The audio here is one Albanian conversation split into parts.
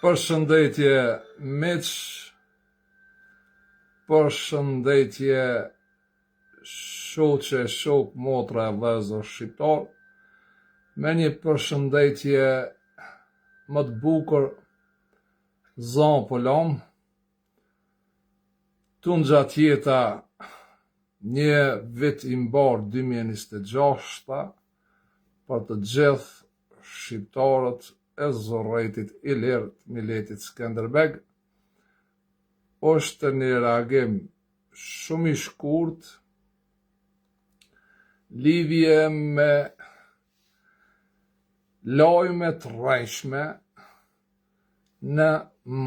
Përshëndetje miq, përshëndetje shoqe, shok, motra, vëllezër shqiptar, me një përshëndetje më të bukur, zon Polom, tu gjatë jeta një vit i mbar 2026 për të gjithë shqiptarët e Zorrëtit Ilir Miletit Skënderbeg. Është një reagim shumë i shkurt lidhje me lajme të rrejshme në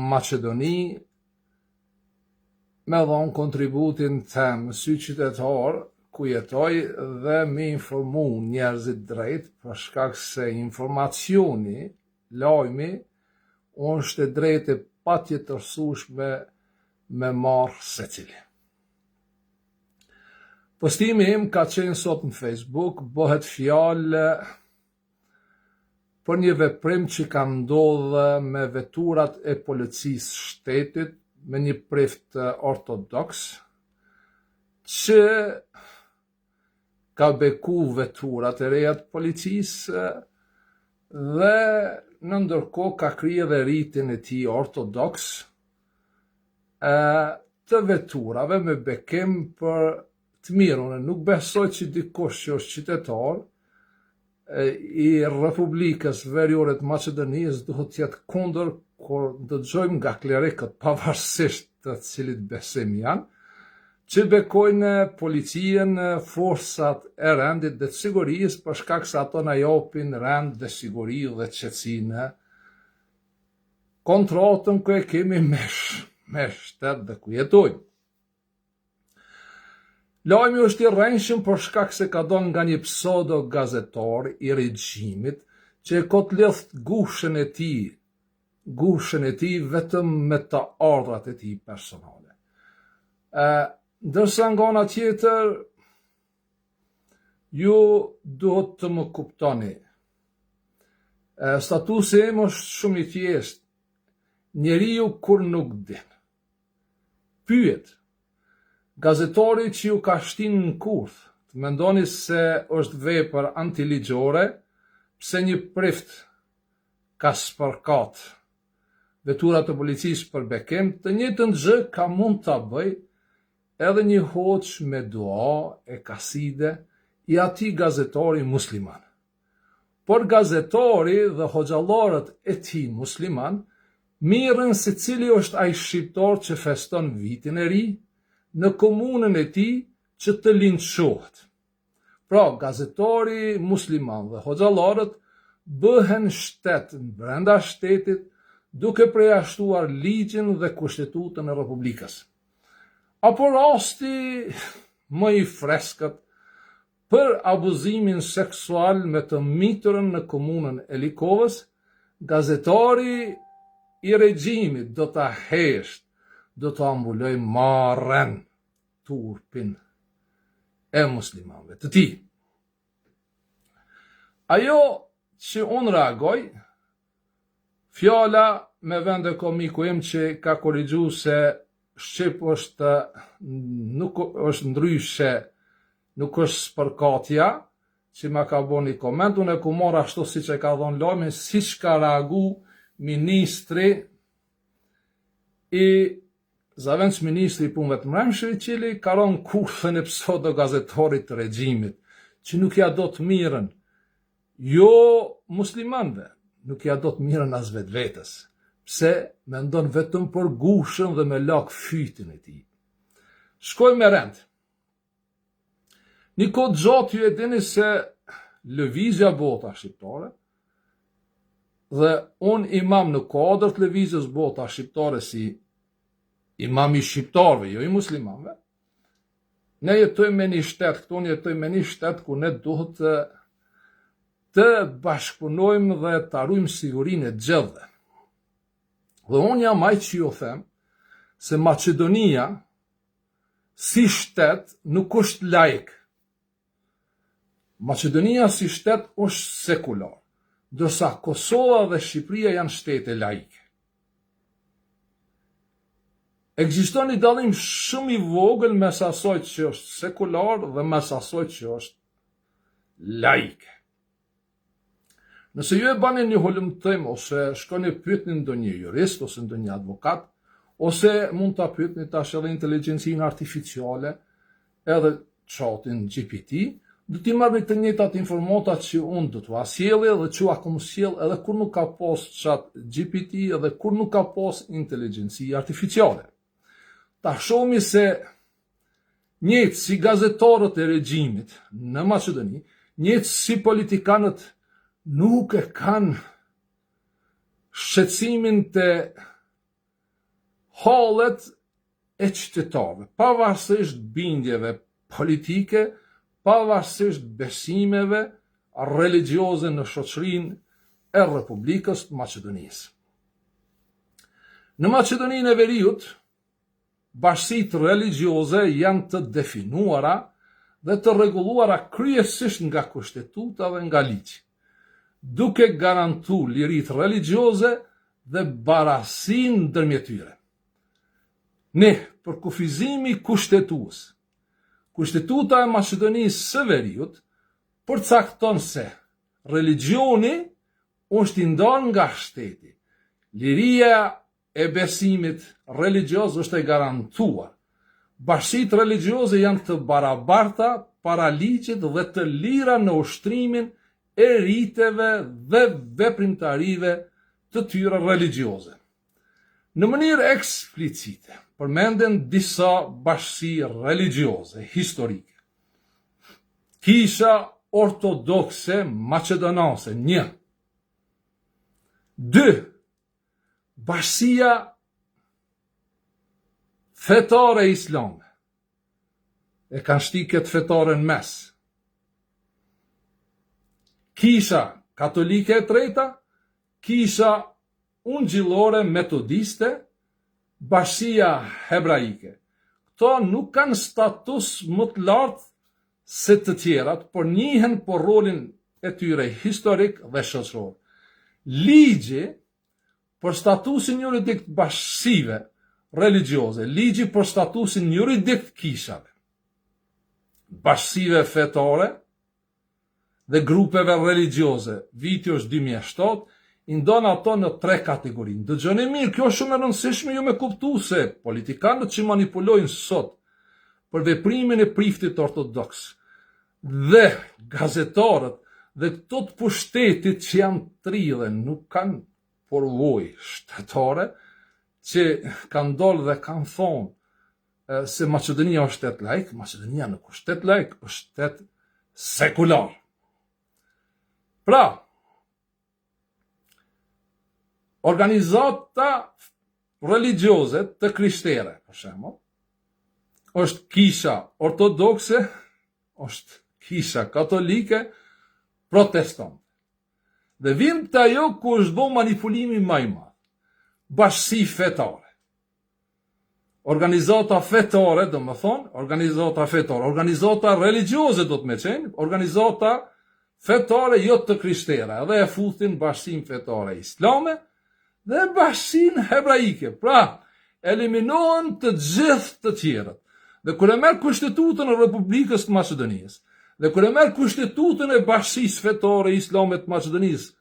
Maqedoni, me dhënë kontributin tem si qytetar ku jetoj dhe me informu njerëzit drejt, për shkak se informacioni, lajmi, është e drejtë e patjetërsueshme me marrë secili. Postimi im ka qenë sot në Facebook, bëhet fjalë për një veprim që ka ndodhë me veturat e policisë shtetit, me një prift ortodoks, që ka beku veturat e reja të policisë dhe në ndërkohë ka krije dhe rritin e tij ortodoks të veturave me bekim për të mirën. Nuk besoj që dikush që është qytetar i Republikës Veriore të Maqedonisë duhet të jetë kundër kur dëgjojmë nga klerikët, pavarësisht të cilit besim janë, që bekojnë policien, forsat e rendit dhe të sigurisë, për shkak se ato na japin rend dhe siguri dhe qetësi në kontratën ku e kemi me shtet dhe ku jetojmë. Lajmi është i rrejshëm për shkak se ka dhënë nga një pseudo gazetar i regjimit që e kotlidh gushën e tij vetëm me të ardhurat e tij personale. Ndërsa nga ana tjetër, ju duhet të më kuptoni. Statusi im është shumë i thjeshtë. Njeriu kur nuk din, pyet. Gazetari që ju ka shtinë në kurth, të mendoni se është vepër antiligjore, pse një prift ka spërkat veturat të policisë për bekim, të njëjtën gjë ka mund ta bëj edhe një hoç me dua e kaside i atij gazetari musliman. Por gazetari dhe hoxhallarët e tij musliman mirën se cili është ai shqiptar që feston vitin e ri në komunën e tij që të linçohet. Pra, gazetari musliman dhe hoxhallarët bëhen shtet brenda shtetit duke përjashtuar ligjin dhe kushtetutën e Republikës. Apo rasti më i freskët për abuzimin seksual me të mitërën në komunën e Likovës, gazetari i regjimit do ta hesht, do të ambuloj marrën turpin e muslimanëve të tij. Ajo që unë reagoj, fjala me vende komiku im që ka korrigju se Shqip nuk është ndryshe, nuk është spërkatja, që ma ka bo një koment, unë e ku mora ashtu si që ka dhonë lajmin, si që ka reagu ministri i Zavendës, ministri i punëve të mbrëmshme, i cili ka rënë kurthën e pseudo gazetarit të regjimit, që nuk ja do të mirën, jo muslimanëve, nuk ja do të mirën as vetvetes, pse mendon vetëm për gushën dhe me lak fytin e tij. Shkoj me rend. Një kohë gjatë ju e dini se lëvizja bota shqiptare dhe unë imam në kuadër të lëvizjes bota shqiptare si imam i shqiptarëve, jo i muslimanëve. Ne jetojmë me një shtet, këtu ne jetojmë me një shtet ku ne duhet të bashkëpunojmë dhe të arrujmë sigurinë e gjithëve. Dhe unë jam ai që ju them se Maqedonia si shtet nuk është laik. Maqedonia si shtet është sekular, ndërsa Kosova dhe Shqipëria janë shtete laike. Ekziston një dallim shumë i vogël mes asaj që është sekular dhe mes asaj që është laike. Nëse ju e bani një hulumtim ose shkoni pyetni ndonjë jurist ose ndonjë advokat, ose mund ta pyetni tash edhe inteligjencinë artificiale, edhe chatin GPT, do t'i marrni të njëjtat informata që unë do t'ua sjellë dhe që kom sjell edhe kur nuk ka pas chat GPT edhe kur nuk ka pas inteligjenci artificiale. Ta shohmi se njëjtë si gazetarët e regjimit në Maqedoni, njëjtë si politikanët nuk e kanë shqetësimin të hallet e qytetarëve, pavarësisht bindjeve politike, pavarësisht besimeve religjioze në shoqërinë e Republikës të Maqedonisë. Në Maqedoninë e Veriut, bashkësitë religjioze janë të definuara dhe të rregulluara kryesisht nga kushtetuta dhe nga ligji, duke garantuar liritë religjioze dhe barazinë ndërmjet tyre. Ne, për kufizimi kushtetues, Kushtetuta e Maqedonisë së Veriut përcakton se religioni është i ndarë nga shteti. Liria e besimit religios është e garantuar. Bashkësitë religjioze janë të barabarta para ligjit dhe të lira në ushtrimin e riteve dhe veprimtarive të tyre religjioze. Në mënyrë eksplicite, përmenden disa bashkësi religjioze historike. Kisha ortodokse maqedonase 1. 2. Bashkësia fetare islame. E kanë shtiket fetare në mes. Kisha katolike e 3. Kisha ungjillore metodiste, bashkësia hebraike. Këto nuk kanë status më të lartë se të tjerat, por njihen për rolin e tyre historik dhe shoqëror. Ligji për statusin juridik të bashkësive religjioze, ligji për statusin juridik të kishave, bashkësive fetare dhe grupeve religjioze, viti është 2007, i ndon ato në 3 kategori. Dëgjoni mirë, kjo është shumë e rëndësishme ju me kuptu se politikanët që manipulojnë sot për veprimin e priftit ortodoks dhe gazetarët dhe këto të pushtetit që janë tridhe nuk kanë përvojë shtetare, që kanë dalë dhe kanë thonë se Maqedonia është shtet laik. Maqedonia nuk është shtet laik, është shtet sekular. Pra, organizata religjioze të krishtere, për shembull, është kisha ortodokse, është kisha katolike, protestante. Dhe vjen të ajo ku është bo manipulimi më i madh, bashkësi fetare. Organizata fetare, do më thonë, organizata religjioze do të me qenë, organizata fetare jo të krishtere, edhe e futhin bashkësim fetare islame, dhe bashkësinë hebraike. Pra, eliminohen të gjithë të tjerët. Dhe kur e merr Kushtetutën e Republikës të Maqedonisë, dhe kur e merr Kushtetutën e Bashkisë Fetare Islame të Maqedonisë,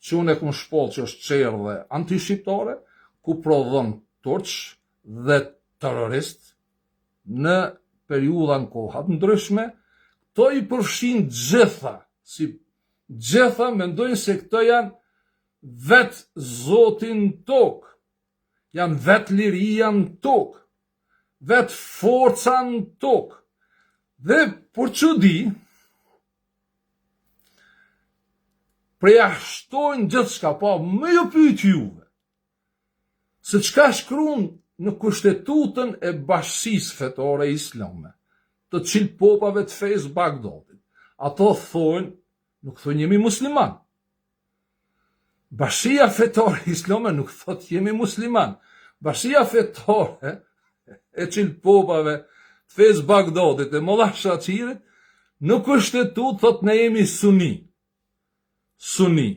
që unë e kam shpoll që është çerë dhe antishqiptare, ku prodhon turq dhe terrorist në periudha në koha të ndryshme, to i përfshin gjitha, si gjitha mendojnë se këto janë vetë Zotin tokë, janë vetë liria në tokë, vetë forca në tokë. Dhe për çudi, përjashtojnë gjithë shka, pa më ju pyet juve, se çka shkruan në Kushtetutën e Bashkisë Fetare Islame, të cilë popave të fejës Bagdadit. Ato thonë, nuk thonë jemi musliman. Bashkia fetare islame nuk thot jemi musliman. Bashkia fetare e cilë popave të fejës Bagdadit e Molla Shaqirit në Kushtetut thot ne jemi suni. Suni.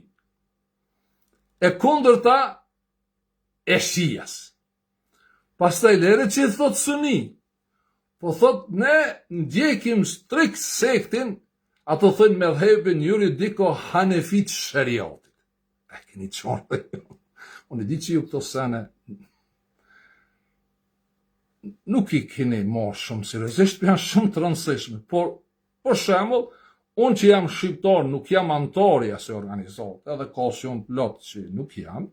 E kundërta e shijas. Pastaj lere që i thot Suni, po thot ne ndjekim strikt sektin, ato thënë me dhebin juridiko hanefit shariatit. E keni qonë dhe jo. Unë di që ju këto sene nuk i keni marrë shumë seriozisht, janë shumë të rëndësishme, por për shembull, unë që jam shqiptar, nuk jam antar i asaj organizate, edhe ka shumë plot që nuk jam,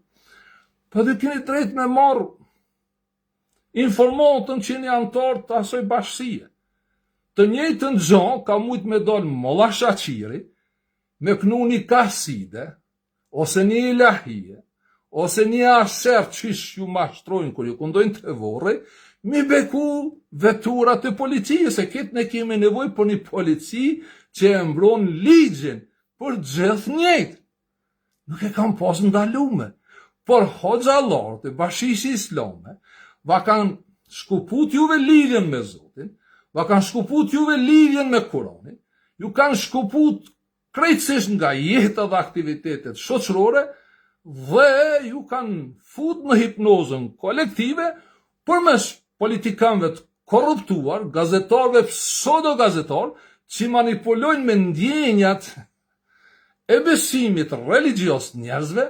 po dhe keni drejt me marrë informatën që një antar të asoj bashkësie. Të njëjtën gjë ka mujt me dalë Molla Shaqiri, me knu një kaside, ose një ilahie, ose një aser qish ju mashtrojnë kër ju këndojnë të vorre, mi beku veturat e policisë, e këtë ne kemi nevoj për një polici që e mbron ligjin për gjithë njëjtë. Nuk e kam pas ndalume, por hoxhallarët e Bashkisë Islame va kanë shkuput juve lidhjen me Zotin, va kanë shkuput juve lidhjen me Kur'anin, ju kanë shkuput krejtësisht nga jeta dhe aktivitetet shoqërore, dhe ju kanë fut në hipnozën kolektive përmes politikanëve të korruptuar, gazetarëve pseudo gazetar, që manipulojnë me ndjenjat e besimit religios njerëzve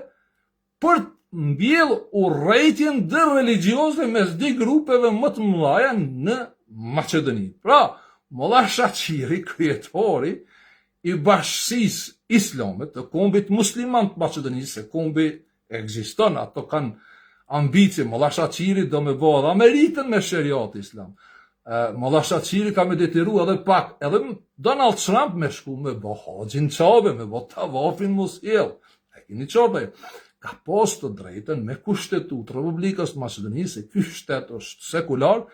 për mbjell urrejtjen dhe religiozve mes dy grupeve më të mëdha në Maqedoni. Pra, Molla Shaqiri, krijetori i Bashkisë Islame, të kombit musliman të Maqedonisë, se kombi ekziston, ato kanë ambicie. Molla Shaqiri do me bëjë edhe Amerikën me shariat islam. Molla Shaqiri ka me detiru edhe pak, edhe Donald Trump me shku me bë haxhin qabe, me bë tavafin musjel. E keni qabe, ka pas të drejten me kushtetut Republikës Maqedonisë, ky shtet është sekular,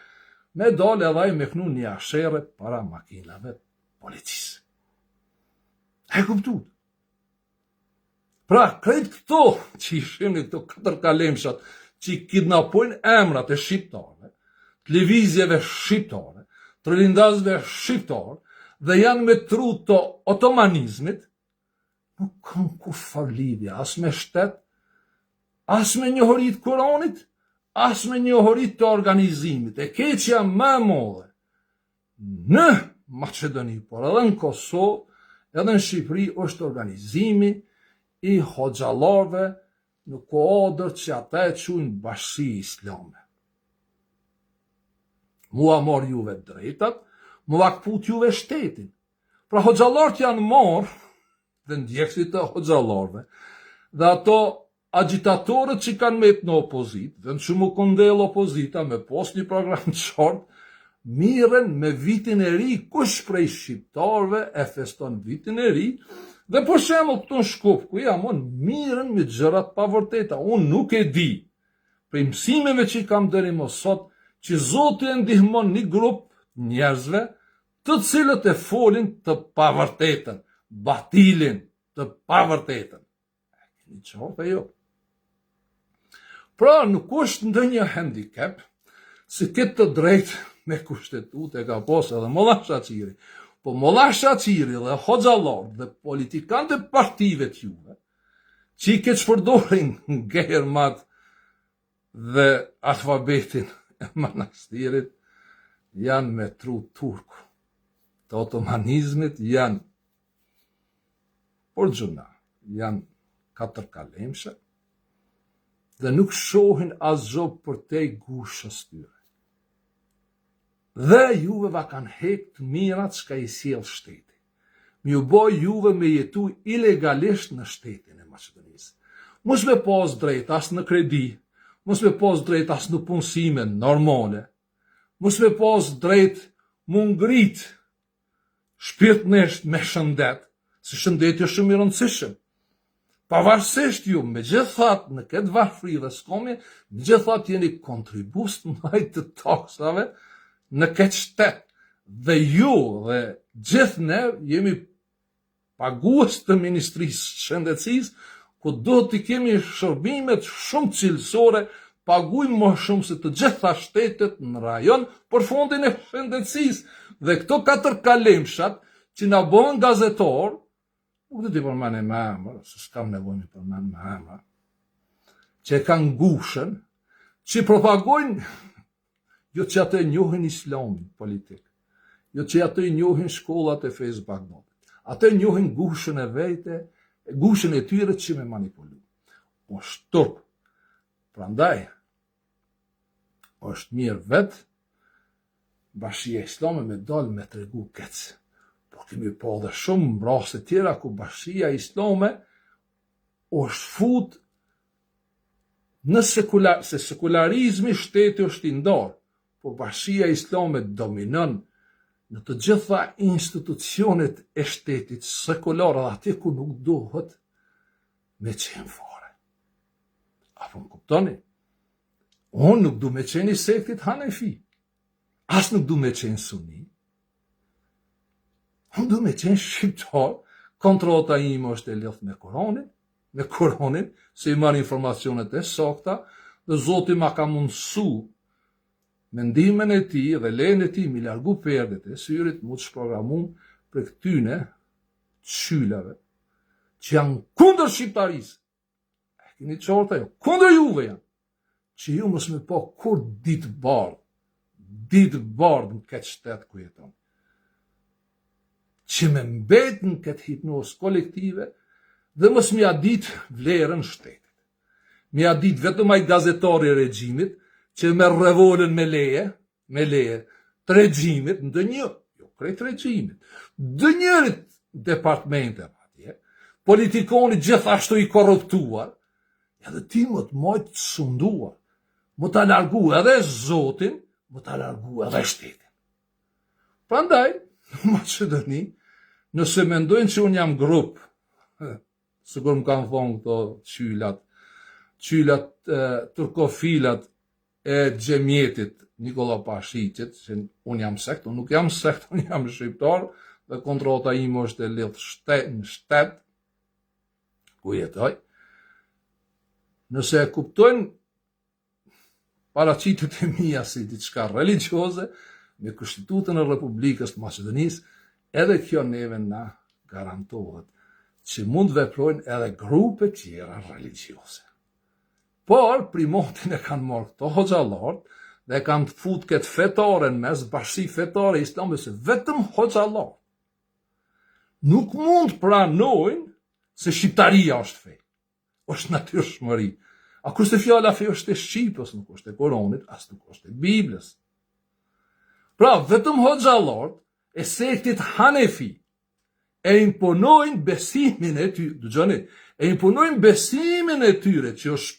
me dal edhe ai me knu një ashere para makinave policisë. E kuptut. Pra, krejt këto që i shimni këto 4 kalemshat që i kidnapojnë emrat e shqiptarëve, televizjeve shqiptare, të rilindazve shqiptarë, dhe janë me tru të otomanizmit, nuk kanë kurfar lidhja as me shtet, as me njohërit Kuranit, as me njohërit të organizimit. E keqja më e madhe në Maqedoni, por edhe në Kosovë, edhe në Shqipëri, është organizimi i hoxhallarëve në kuadër që ata e quajnë Bashki Islame. Mua mor juve drejtat, mua kput juve shtetin. Pra hoxhallarët janë marrë dhe ndjekësit të hoxhallarëve, dhe ato agitatorët që kanë met në opozit, dhe në që mu kondel opozita me post një program të qartë, miren me vitin e ri, kush prej shqiptarëve e feston vitin e ri, dhe për shembull këtu në Shkup, ku jam unë, miren me gjërat pa vërteta. Unë nuk e di, prej mësimeve që i kam deri më sot, që Zoti e ndihmon një grup njerëzve, të cilët e folin të pavërtetën, batilin të pavërtetën. Një qartë e jo. Pra, nuk është ndonjë handicap, si këtë të drejtë me kushtetut e ka posë edhe Molla Shaqiri. Po Molla Shaqiri dhe hoxhallarët dhe politikanët e partive të juve, që i këtë shpërdorin Germat dhe alfabetin e manastirit, janë me tru turku. Të otomanizmit janë por gjuna, janë 4 kalemshe, dhe nuk shohin asgjë për te gushës tyre. Dhe juve va kanë hek të mirat që ka i sjell shteti. Mi u boj juve me jetu ilegalisht në shtetin e Maqedonisë. Mos me pas drejt as në kredi, mos me pas drejt as në punësime normale, mos me pas drejt mu ngrit shpirtënisht me shëndet, se shëndeti është shumë i rëndësishëm. Pavarësisht ju, me gjithat në këtë varfri dhe skomi, me gjithat jeni kontribus të majtë të taksave në këtë shtet. Dhe ju dhe gjithë ne jemi pagues të Ministrisë Shëndetësisë, ku do të kemi shërbimet shumë cilësore, pagujmë më shumë se të gjitha shtetet në rajon për fondin e shëndetësisë. Dhe këto 4 kalemshat që na bëhen gazetor, nuk dhe t'i përmane me emër, se s'kam nevojnë i përmane me emër, që e kanë gushën, që propagojnë jo që atë njohin islamin politik, jo që atë njohin shkollat e fesë Bagdadit, atë njohin gushën e vete, gushën e tyre që me manipulu. Është turp. Prandaj, është mirë vetë, Bashkia Islame me dalë me tregu kecë. Po kemi po dhe shumë raste tjera ku Bashkia Islame është fut në se sekularizmi shteti është i ndarë, po Bashkia Islame dominon në të gjitha institucionet e shtetit sekular dhe aty ku nuk duhet me qenë fare. Apo më kuptoni? Unë nuk du me qenë i sektit Hanefi. As nuk du me qenë suni. Unë du me qenë shqiptar. Kontrota ime është e lidhur me Koranin, se i marr informacionet e sakta, dhe Zoti ma ka mundësu mendimin e tij dhe lejen e tij mi largu perdet e syrit mu të shprogramum për këtyne qylave që janë kundër shqiptarisë. E keni qarta jo, kundër juve janë. Që ju mos me po kur ditë bardh në këtë shtet ku jeton. Që me mbet në këtë hipnozë kolektive dhe mos m'ja dit vlerën shtetit. M'ja dit vetëm ai gazetari i regjimit që me revolën me leje të regjimit, jo krejt regjimit, njërit departmente, politikoni gjithashtu i korruptuar, edhe ti më të mojtë të sunduar, më të largu edhe Zotin, më të largu edhe shtetin. Prandaj, në Maqedoni, nëse mendojnë që unë jam grup, sigur më kanë thonë këto qylat turkofilat e xhemietit Nikola Pashiqit, që unë jam sekt, unë nuk jam sekt, unë jam shqiptar, dhe kontrota ime është e lidhur në shtet, ku jetoj. Nëse e kuptojnë paraqitet e mia si diçka religjioze, me Konstitutën e Republikës të Maqedonisë, edhe kjo neve na garantohet që mund veprojnë edhe grupe tjera religjioze. Por, primotin e kanë marrë këto hoxhallarët dhe kanë të fut këtë fetare në mes, bashkësi fetare islame, se vetëm hoxhallarët nuk mund pranojnë se shqiptaria është fe, është natyrshmëri. A kurse fjala fe është e Shqipës, nuk është e Koranit, as nuk është e Biblës. Pra, vetëm hoxhallarët e sektit Hanefi e imponojnë besimin e tyre, dëgjoni, e imponojnë besimin e tyre që është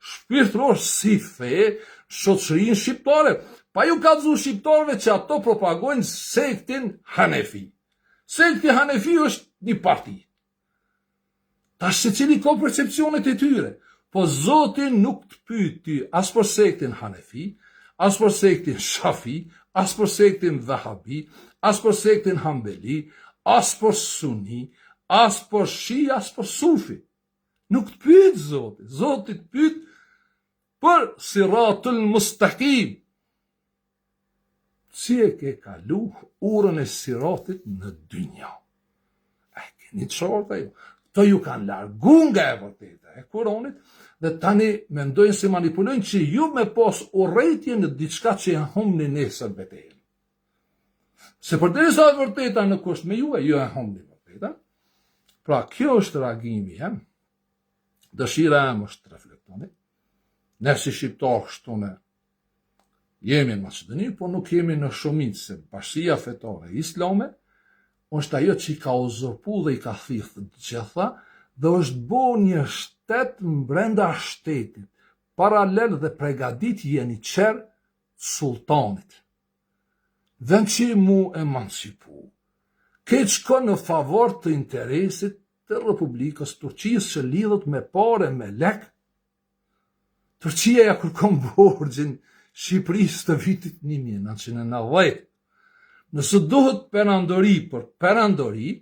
shpirtëror si fe, shoqërinë shqiptare. Pa ju ka dzu shqiptarëve që ato propagojnë sektin Hanefi. Sekti Hanefi është një parti. Tash se cili ka percepcionet e tyre, po Zoti nuk të pyet ty as për sektin Hanefi, as për sektin Shafi, as për sektin Vahabi, as për sektin Hambeli, as për Suni, as për Shi, as për Sufi. Nuk të pyet Zoti. Zoti të pyet për Siratul Mustaqim. Si e ke kalu urën e Siratit në dynja? E keni qarta ju. To ju kanë largu nga e vërteta e Kuranit dhe tani mendojnë se manipulojnë që ju me pas urrëtie në diçka që e humni nesër betejën. Se përderisa e vërteta nuk është me juve, ju e humni vërteta. Pra kjo është reagimi jam. Dëshira em është të reflektoni. Ne si shqiptar shtune jemi në Maqedoni, po nuk jemi në shumicë, se Bashkia Fetare Islame është ajo që i ka uzurpu dhe i ka thithë të gjitha, dhe është bo një shtet brenda shtetit, paralel dhe pregadit jeni qerë sultanit. Vend që mu emancipu, këtë shko në favor të interesit të Republikës Turqisë që lidhët me pare, me lek. Turqia ja kërkon borxhin Shqipërisë të vitit 1990. Nëse duhet perandori për perandori,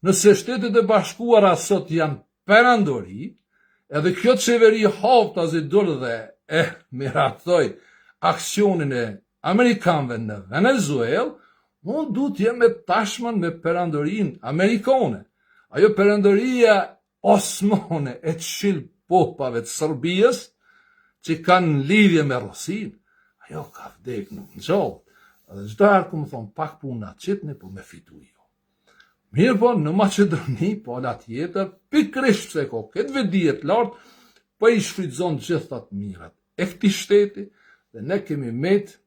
nëse Shtetet e Bashkuara sot janë perandori, edhe kjo qeveri haftazi dul dhe mirathoj aksionin e Amerikanëve në Venezuelë, unë du t'jem me tashmën me perandorin Amerikane. Ajo perandoria Osmane e qil popave të Serbijës që kanë lidhje me Rusinë. Ajo ka vdek nuk në gjallë. Dhe çdo herë ku më thonë pak puna qitni, po me fitu jo. Mirë po, në Maqedoni, po ala tjetër, pikrisht pse ko këtë vedijet lartë, po i shfrytëzon gjithat mirat e këtij shteti, dhe ne kemi mbet,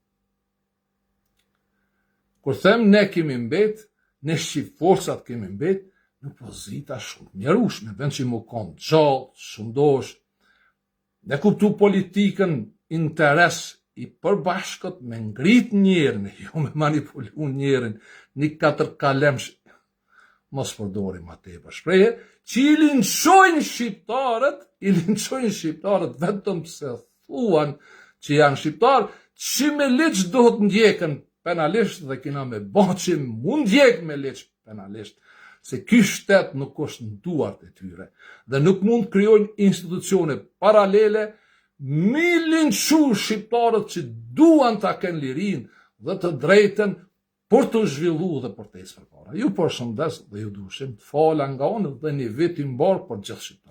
kur them ne kemi mbet, ne shqip forcat kemi mbet, në pozita shumë mjerushme, vend që mu konë gjallë, shumë dosh, ne kuptu politikën interes i përbashkët me ngrit njerën, jo me manipulu njerën, një 4 kalemsh, mos përdorim atë për shprehje, që i linçojnë shqiptarët vetëm pse thuan që janë shqiptarë, që me ligj duhet ndjekën penalisht dhe kina me ba që mund ndjek me ligj penalisht, se ky shtet nuk është në duart e tyre, dhe nuk mund krijojnë institucione paralele, mi linçu shqiptarët që duan ta kenë lirin dhe të drejten për të zhvillu dhe për të ecë përpara. Ju përshëndes dhe ju dushim të fala nga unë dhe një vit i mbar për gjithë shqiptarët.